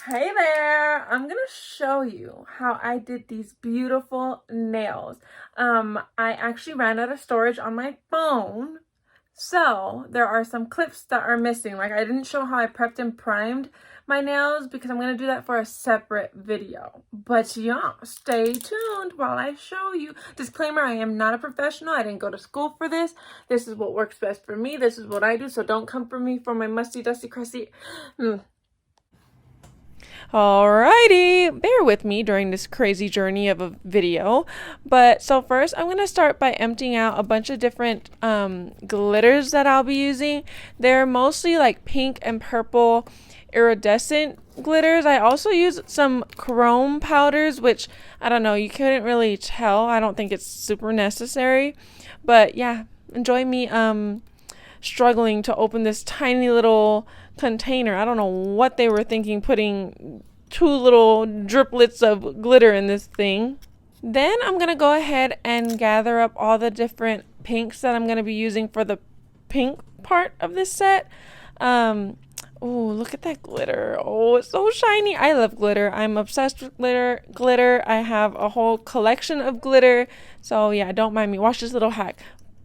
Hey there, I'm gonna show you how I did these beautiful nails. I actually ran out of storage on my phone, so there are some clips that are missing. Like I didn't show how I prepped and primed my nails because I'm gonna do that for a separate video. But yeah, stay tuned while I show you. Disclaimer, I am not a professional. I didn't go to school for this. This is what works best for me. This is what I do, so don't come for me for my musty, dusty, crusty. Alrighty, bear with me during this crazy journey of a video. But so first, I'm gonna start by emptying out a bunch of different glitters that I'll be using. They're mostly like pink and purple iridescent glitters. I also use some chrome powders, which I don't know, you couldn't really tell. I don't think it's super necessary. But yeah, enjoy me struggling to open this tiny little container. I don't know what they were thinking putting two little driplets of glitter in this thing. Then I'm going to go ahead and gather up all the different pinks that I'm going to be using for the pink part of this set. Oh, look at that glitter. Oh, it's so shiny. I love glitter. I'm obsessed with glitter. I have a whole collection of glitter. So yeah, don't mind me. Watch this little hack.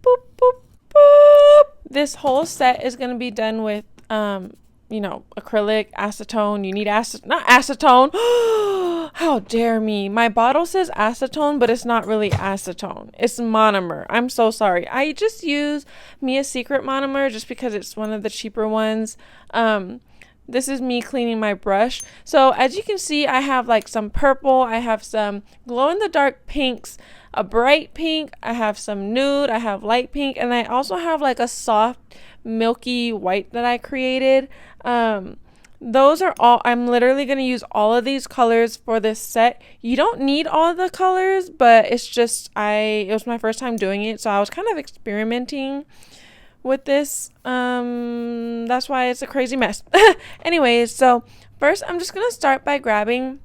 Boop, boop, boop. This whole set is going to be done with acrylic, acetone. You need not acetone. How dare me. My bottle says acetone, but it's not really acetone. It's monomer. I'm so sorry. I just use Mia's Secret monomer just because it's one of the cheaper ones. This is me cleaning my brush. So as you can see, I have like some purple. I have some glow-in-the-dark pinks, a bright pink. I have some nude. I have light pink. And I also have like a soft, milky white that I created. Those are all. I'm literally going to use all of these colors for this set. You don't need all the colors, but it's just it was my first time doing it, so I was kind of experimenting with this. That's why it's a crazy mess. Anyways, so first I'm just going to start by grabbing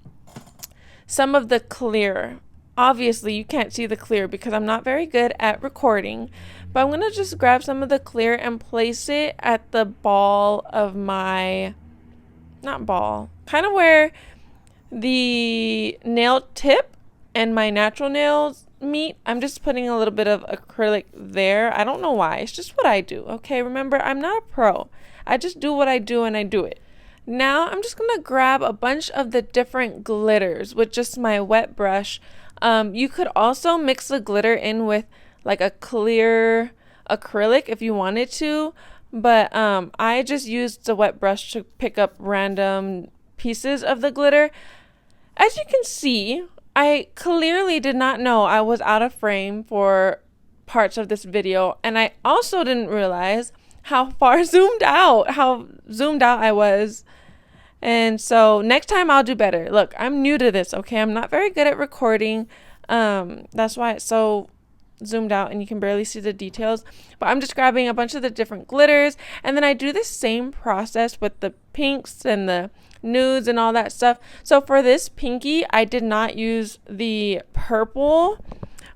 some of the clear. Obviously, you can't see the clear because I'm not very good at recording, but I'm going to just grab some of the clear and place it at the ball of my, not ball, kind of where the nail tip and my natural nails meet. I'm just putting a little bit of acrylic there. I don't know why. It's just what I do. Okay, remember, I'm not a pro. I just do what I do and I do it. Now I'm just going to grab a bunch of the different glitters with just my wet brush. You could also mix the glitter in with like a clear acrylic if you wanted to, but I just used the wet brush to pick up random pieces of the glitter. As you can see, I clearly did not know I was out of frame for parts of this video, and I also didn't realize how zoomed out I was. And so next time I'll do better. Look, I'm new to this, okay? I'm not very good at recording. That's why it's so zoomed out and you can barely see the details. But I'm just grabbing a bunch of the different glitters, and then I do the same process with the pinks and the nudes and all that stuff. So for this pinky, I did not use the purple,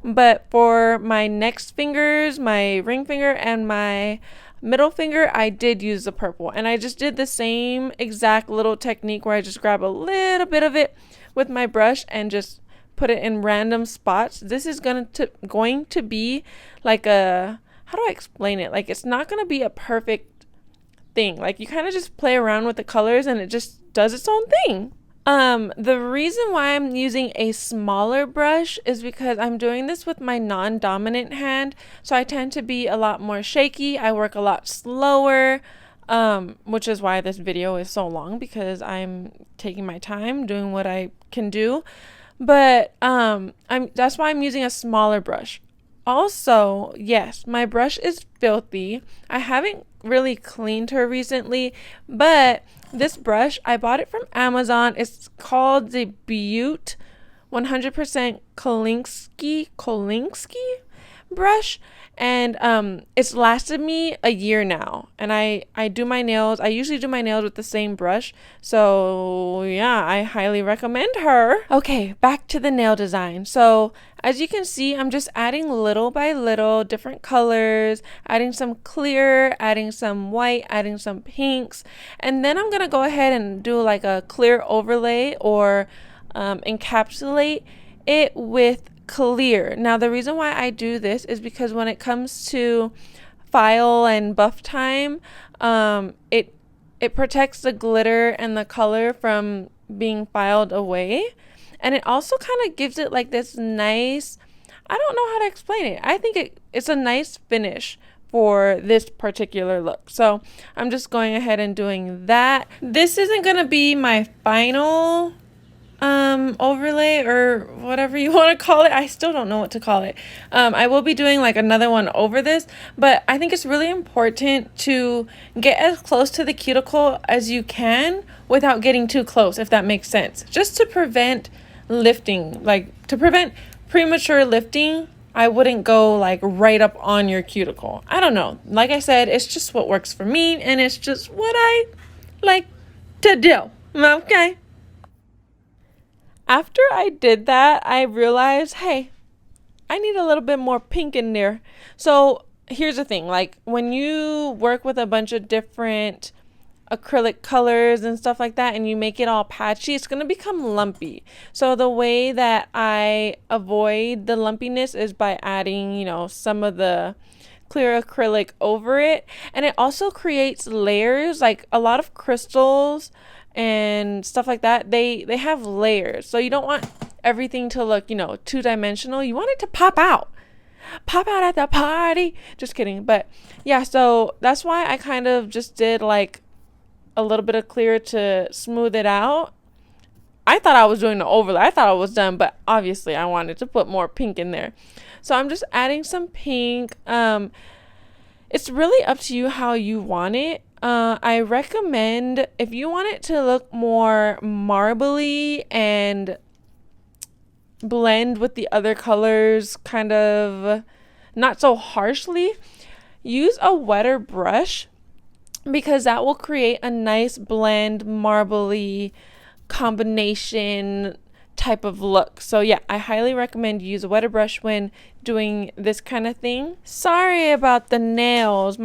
but for my next fingers, my ring finger and my middle finger, I did use the purple, and I just did the same exact little technique where I just grab a little bit of it with my brush and just put it in random spots. This is going to be like how do I explain it? Like, it's not going to be a perfect thing. Like, you kind of just play around with the colors and it just does its own thing. The reason why I'm using a smaller brush is because I'm doing this with my non-dominant hand, so I tend to be a lot more shaky. I work a lot slower, which is why this video is so long, because I'm taking my time doing what I can do. But that's why I'm using a smaller brush. Also, yes, my brush is filthy. I haven't really cleaned her recently, but this brush, I bought it from Amazon. It's called the Butte 100% Kolinsky. brush, and it's lasted me a year now. And I do my nails, I usually do my nails with the same brush, so yeah, I highly recommend her. Okay, back to the nail design. So as you can see, I'm just adding little by little different colors, adding some clear, adding some white, adding some pinks, and then I'm gonna go ahead and do like a clear overlay or encapsulate it with clear. Now the reason why I do this is because when it comes to file and buff time, it protects the glitter and the color from being filed away, and it also kind of gives it like this nice, I don't know how to explain it, I think it's a nice finish for this particular look. So I'm just going ahead and doing that. This isn't gonna be my final overlay or whatever you want to call it. I still don't know what to call it. I will be doing like another one over this, but I think it's really important to get as close to the cuticle as you can without getting too close, if that makes sense, just to prevent lifting, like to prevent premature lifting. I wouldn't go like right up on your cuticle. I don't know, like I said, it's just what works for me, and it's just what I like to do. Okay. After I did that, I realized, hey, I need a little bit more pink in there. So here's the thing, like when you work with a bunch of different acrylic colors and stuff like that and you make it all patchy, it's going to become lumpy. So the way that I avoid the lumpiness is by adding, you know, some of the clear acrylic over it. And it also creates layers, like a lot of crystals and stuff like that, they have layers. So you don't want everything to look, you know, two-dimensional. You want it to pop out at the party. Just kidding. But yeah, so that's why I kind of just did like a little bit of clear to smooth it out. I thought I was doing the overlay, I thought I was done, but obviously I wanted to put more pink in there. So I'm just adding some pink. It's really up to you how you want it. I recommend, if you want it to look more marbly and blend with the other colors kind of not so harshly, use a wetter brush, because that will create a nice blend, marbly combination type of look. So yeah, I highly recommend you use a wetter brush when doing this kind of thing. Sorry about the nails.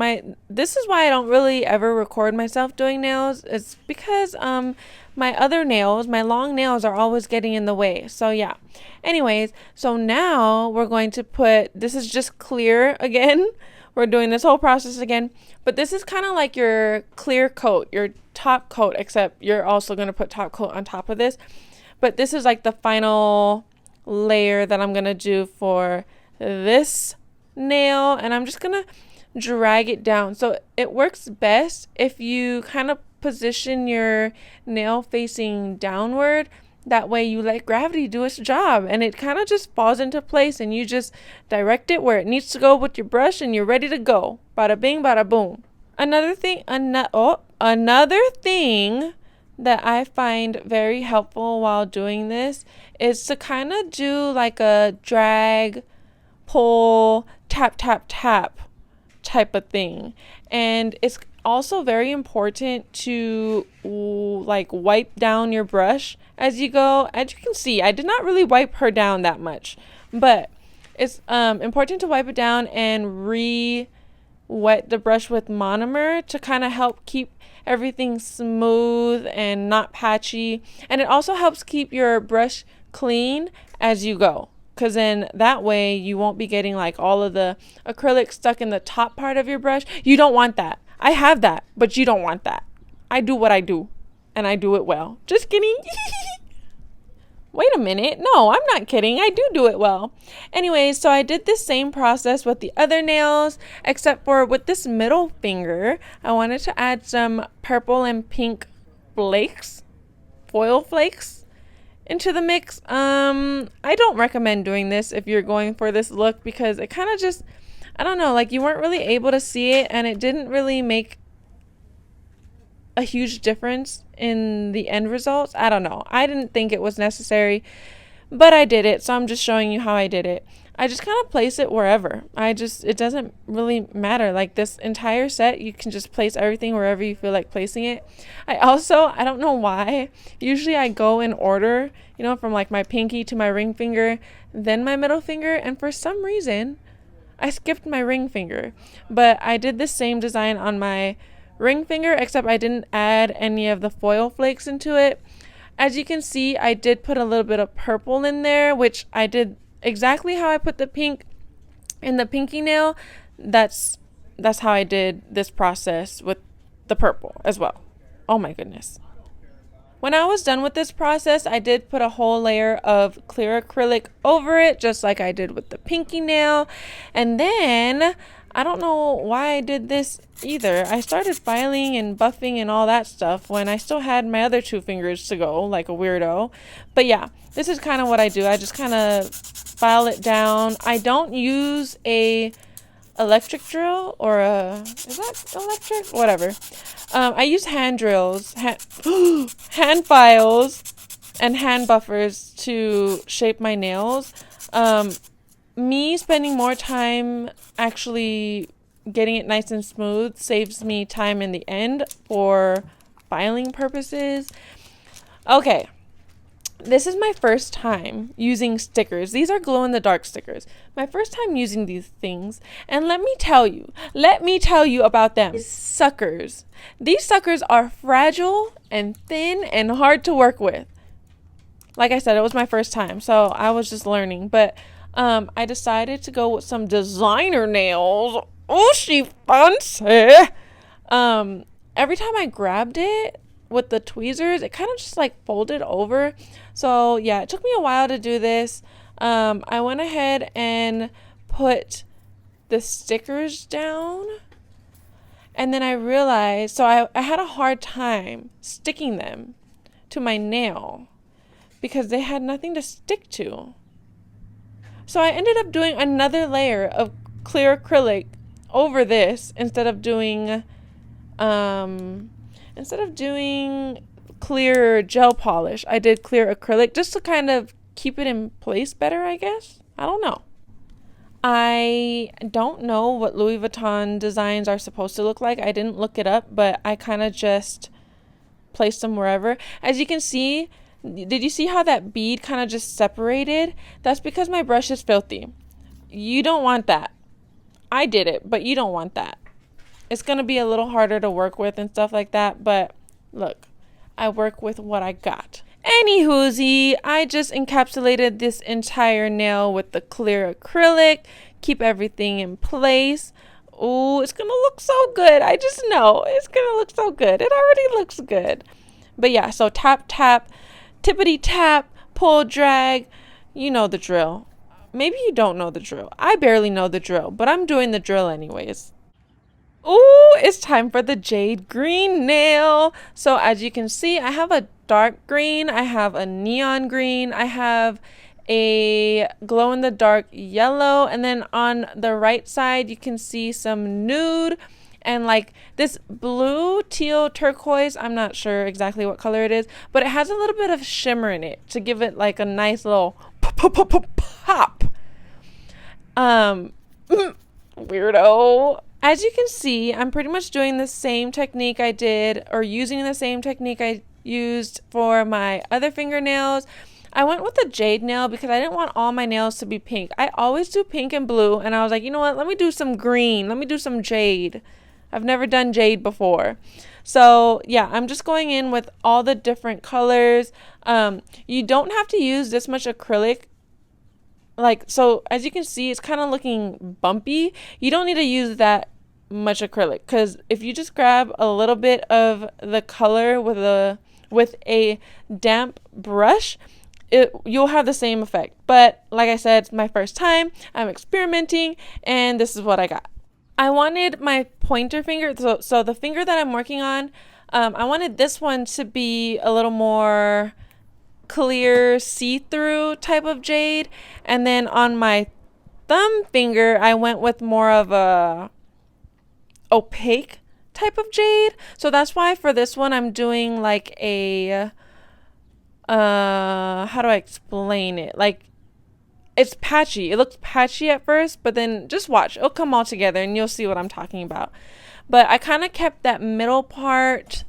This is why I don't really ever record myself doing nails. It's because my other nails, my long nails, are always getting in the way. So yeah. Anyways, so now we're going to put, this is just clear again. We're doing this whole process again, but this is kind of like your clear coat, your top coat, except you're also going to put top coat on top of this. But this is like the final layer that I'm going to do for this nail, and I'm just going to drag it down. So it works best if you kind of position your nail facing downward. That way you let gravity do its job, and it kind of just falls into place, and you just direct it where it needs to go with your brush, and you're ready to go. Bada bing, bada boom. Another thing that I find very helpful while doing this is to kind of do like a drag, pull, tap, tap, tap type of thing. And it's also very important to like wipe down your brush as you go. As you can see, I did not really wipe her down that much, but it's important to wipe it down and wet the brush with monomer to kind of help keep everything smooth and not patchy. And it also helps keep your brush clean as you go, because then that way you won't be getting like all of the acrylic stuck in the top part of your brush. You don't want that. I have that, but you don't want that. I do what I do, and I do it well. Just kidding. Wait a minute. No, I'm not kidding. I do it well. Anyways, so I did the same process with the other nails, except for with this middle finger, I wanted to add some purple and pink flakes, foil flakes, into the mix. I don't recommend doing this if you're going for this look, because it kind of just, I don't know, like you weren't really able to see it, and it didn't really make a huge difference in the end results. I don't know. I didn't think it was necessary, but I did it, so I'm just showing you how I did it. I just kind of place it wherever. It doesn't really matter. Like this entire set, you can just place everything wherever you feel like placing it. I don't know why, usually I go in order, from like my pinky to my ring finger, then my middle finger, and for some reason, I skipped my ring finger. But I did the same design on my ring finger, except I didn't add any of the foil flakes into it. As you can see, I did put a little bit of purple in there, which I did exactly how I put the pink in the pinky nail. That's how I did this process with the purple as well. Oh my goodness. When I was done with this process, I did put a whole layer of clear acrylic over it, just like I did with the pinky nail. And then, I don't know why I did this either. I started filing and buffing and all that stuff when I still had my other 2 fingers to go, like a weirdo. But yeah, this is kind of what I do. I just kind of file it down. I don't use a electric drill or is that electric? Whatever. I use hand drills, hand files, and hand buffers to shape my nails. Me spending more time actually getting it nice and smooth saves me time in the end for filing purposes. Okay. This is my first time using stickers. These are glow-in-the-dark stickers. My first time using these things. And let me tell you about them. Suckers. These suckers are fragile and thin and hard to work with. Like I said, it was my first time, so I was just learning. But I decided to go with some designer nails. Oh, she fancy. Every time I grabbed it with the tweezers, it kind of just like folded over. So yeah, it took me a while to do this. I went ahead and put the stickers down, and then I realized, so I had a hard time sticking them to my nail because they had nothing to stick to. So I ended up doing another layer of clear acrylic over this instead of doing clear gel polish. I did clear acrylic just to kind of keep it in place better, I guess. I don't know. I don't know what Louis Vuitton designs are supposed to look like. I didn't look it up, but I kind of just placed them wherever. As you can see, did you see how that bead kind of just separated? That's because my brush is filthy. You don't want that. I did it, but you don't want that. It's going to be a little harder to work with and stuff like that, but look, I work with what I got. Anywhoosie, I just encapsulated this entire nail with the clear acrylic. Keep everything in place. Ooh, it's going to look so good. I just know it's going to look so good. It already looks good. But yeah, so tap, tap, tippity tap, pull, drag. You know the drill. Maybe you don't know the drill. I barely know the drill, but I'm doing the drill anyways. Ooh, it's time for the jade green nail. So as you can see, I have a dark green, I have a neon green, I have a glow-in-the-dark yellow, and then on the right side you can see some nude and like this blue, teal, turquoise. I'm not sure exactly what color it is, but it has a little bit of shimmer in it to give it like a nice little pop. Weirdo. As you can see, I'm pretty much doing the same technique I did, or using the same technique I used for my other fingernails. I went with the jade nail because I didn't want all my nails to be pink. I always do pink and blue, and I was like, you know what, let me do some green. Let me do some jade. I've never done jade before. So yeah, I'm just going in with all the different colors. You don't have to use this much acrylic. Like, so as you can see, it's kind of looking bumpy. You don't need to use that much acrylic, because if you just grab a little bit of the color with a damp brush, you'll have the same effect. But like I said, it's my first time. I'm experimenting, and this is what I got. I wanted my pointer finger, so the finger that I'm working on, I wanted this one to be a little more clear, see-through type of jade, and then on my thumb finger I went with more of a opaque type of jade. So that's why for this one I'm doing like a how do I explain it, like it's patchy. It looks patchy at first, but then just watch. It'll come all together and you'll see what I'm talking about. But I kind of kept that middle part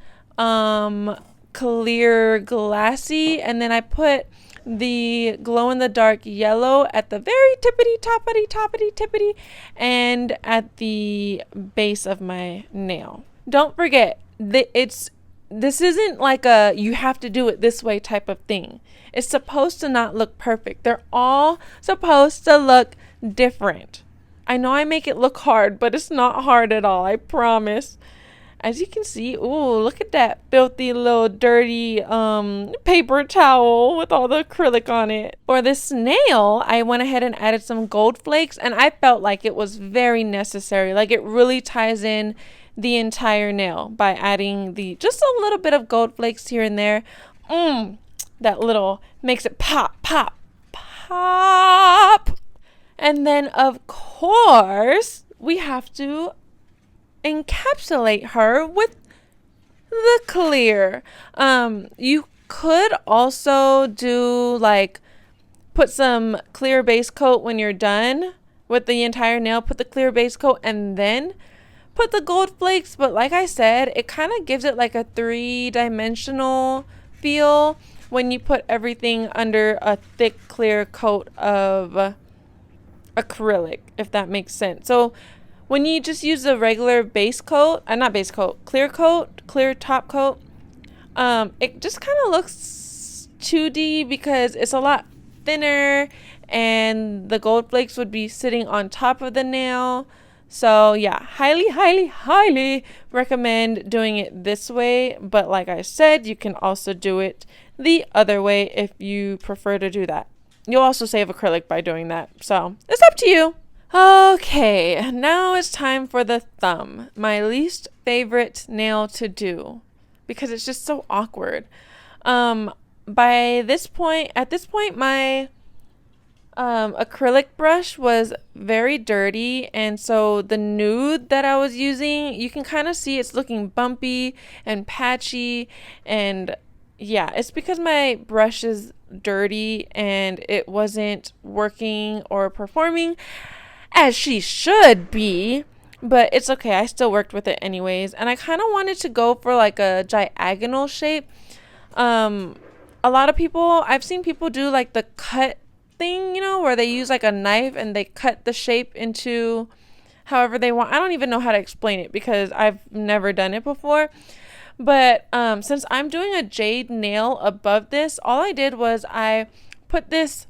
clear glassy, and then I put the glow in the dark yellow at the very tippity toppity tippity and at the base of my nail. Don't forget, this isn't like a you have to do it this way type of thing. It's supposed to not look perfect. They're all supposed to look different. I know I make it look hard, but it's not hard at all, I promise. As you can see, ooh, look at that filthy little dirty paper towel with all the acrylic on it. For this nail, I went ahead and added some gold flakes, and I felt like it was very necessary. Like, it really ties in the entire nail by adding just a little bit of gold flakes here and there. That little makes it pop, pop, pop. And then, of course, we have to encapsulate her with the clear. You could also do like put some clear base coat when you're done with the entire nail. Put the clear base coat and then put the gold flakes. But like I said, it kind of gives it like a 3-dimensional feel when you put everything under a thick clear coat of acrylic, if that makes sense. So when you just use the regular base coat, not base coat, clear top coat, it just kind of looks 2D because it's a lot thinner and the gold flakes would be sitting on top of the nail. So yeah, highly recommend doing it this way. But like I said, you can also do it the other way if you prefer to do that. You'll also save acrylic by doing that. So it's up to you. Okay, now it's time for the thumb. My least favorite nail to do because it's just so awkward. At this point, my acrylic brush was very dirty, and so the nude that I was using, you can kind of see it's looking bumpy and patchy, and yeah, it's because my brush is dirty and it wasn't working or performing as she should be, but it's okay. I still worked with it anyways, and I kind of wanted to go for like a diagonal shape. A lot of people, I've seen people do like the cut thing, where they use like a knife and they cut the shape into however they want. I don't even know how to explain it because I've never done it before. But since I'm doing a jade nail above this, all I did was I put this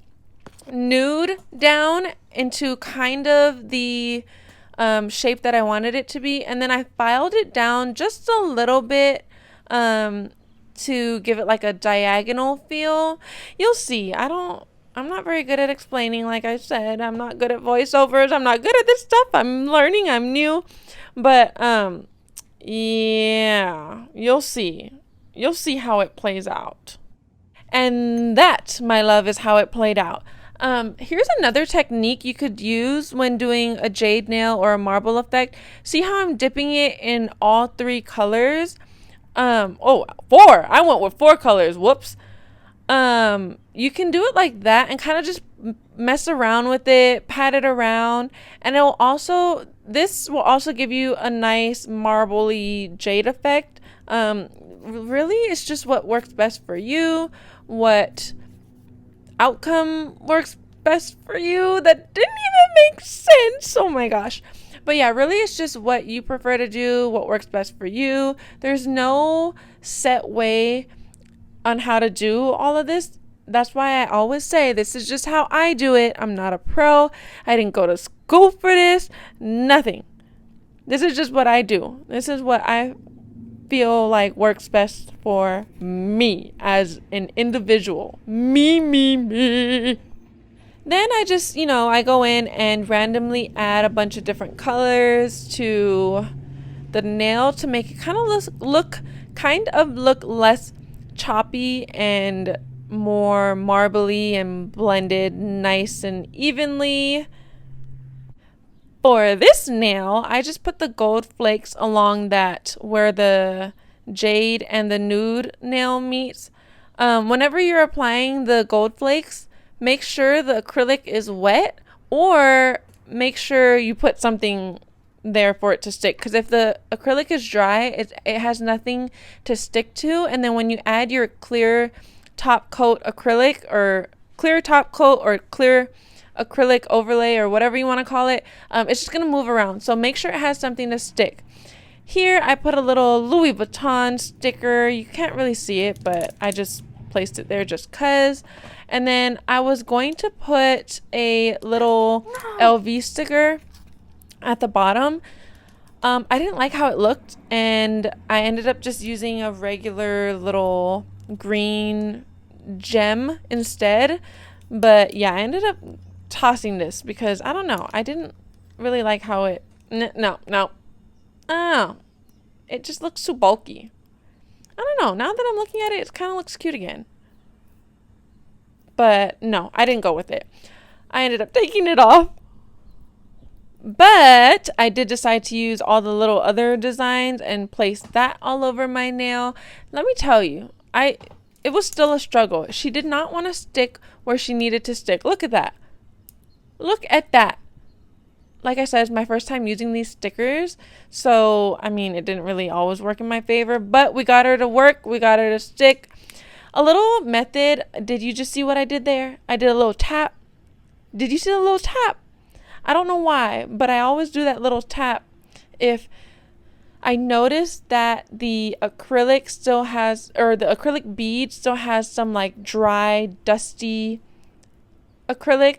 nude down into kind of the shape that I wanted it to be, and then I filed it down just a little bit to give it like a diagonal feel. You'll see. I'm not very good at explaining. Like I said, I'm not good at voiceovers. I'm not good at this stuff. I'm learning. I'm new. But yeah, you'll see. You'll see how it plays out. And that, my love, is how it played out. Here's another technique you could use when doing a jade nail or a marble effect. See how I'm dipping it in all 3 colors? 4. I went with 4 colors. Whoops. You can do it like that and kind of just mess around with it, pat it around, and this will also give you a nice marbly jade effect. Really, it's just what works best for you, what outcome works best for you. That didn't even make sense. Oh my gosh. But yeah, really it's just what you prefer to do, what works best for you. There's no set way on how to do all of this. That's why I always say this is just how I do it. I'm not a pro. I didn't go to school for this. Nothing. This is just what I do. This is what I feel like works best for me as an individual. Me. Then I just, I go in and randomly add a bunch of different colors to the nail to make it kind of look less choppy and more marbly and blended nice and evenly. For this nail, I just put the gold flakes along that where the jade and the nude nail meets. Whenever you're applying the gold flakes, make sure the acrylic is wet, or make sure you put something there for it to stick, because if the acrylic is dry, it has nothing to stick to. And then when you add your clear top coat acrylic, or clear top coat, or clear acrylic overlay, or whatever you want to call it, it's just going to move around. So make sure it has something to stick. Here I put a little Louis Vuitton sticker. You can't really see it, but I just placed it there just cuz. And then I was going to put a little LV sticker at the bottom. I didn't like how it looked, and I ended up just using a regular little green gem instead. But yeah, I ended up tossing this because I don't know, I didn't really like how it oh, it just looks too bulky. I don't know, now that I'm looking at it, it kind of looks cute again. But no, I didn't go with it. I ended up taking it off. But I did decide to use all the little other designs and place that all over my nail. Let me tell you, it was still a struggle. She did not want to stick where she needed to stick. Look at that. Look at that. Like I said, it's my first time using these stickers. So, I mean, it didn't really always work in my favor. But we got her to work. We got her to stick. A little method. Did you just see what I did there? I did a little tap. Did you see the little tap? I don't know why, but I always do that little tap if I notice that the acrylic still has, or the acrylic bead still has some like dry, dusty acrylic.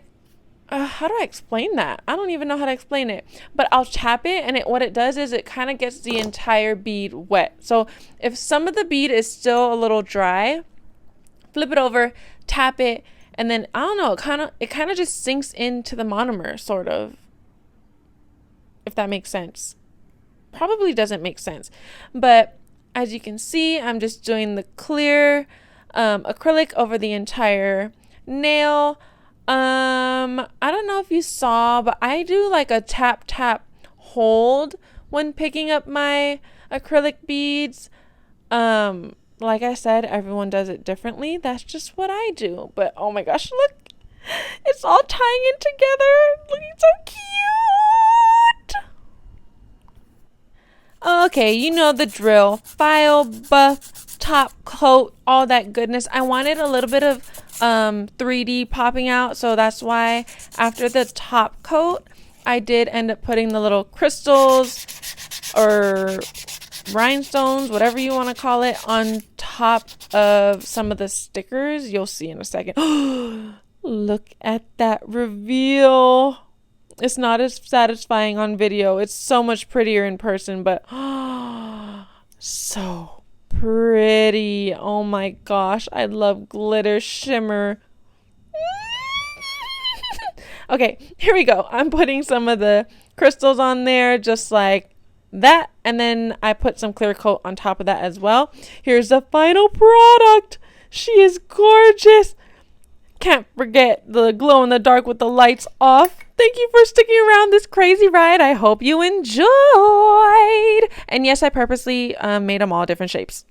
How do I explain that? I don't even know how to explain it, but I'll tap it, and what it does is it kind of gets the entire bead wet. So if some of the bead is still a little dry, flip it over, tap it, and then I don't know, it kind of just sinks into the monomer, sort of. If that makes sense. Probably doesn't make sense. But as you can see, I'm just doing the clear acrylic over the entire nail. I don't know if you saw, but I do like a tap tap hold when picking up my acrylic beads. Like I said, everyone does it differently. That's just what I do. But oh my gosh, look, it's all tying in together. Look, it's so cute. Okay, you know the drill. File, buff, top coat, all that goodness. I wanted a little bit of 3D popping out, so that's why after the top coat, I did end up putting the little crystals or rhinestones, whatever you want to call it, on top of some of the stickers. You'll see in a second. Look at that reveal. It's not as satisfying on video. It's so much prettier in person, but so pretty. Oh my gosh, I love glitter shimmer. Okay, here we go. I'm putting some of the crystals on there just like that, and then I put some clear coat on top of that as well. Here's the final product. She is gorgeous. Can't forget the glow in the dark with the lights off. Thank you for sticking around this crazy ride. I hope you enjoyed. And yes, I purposely made them all different shapes.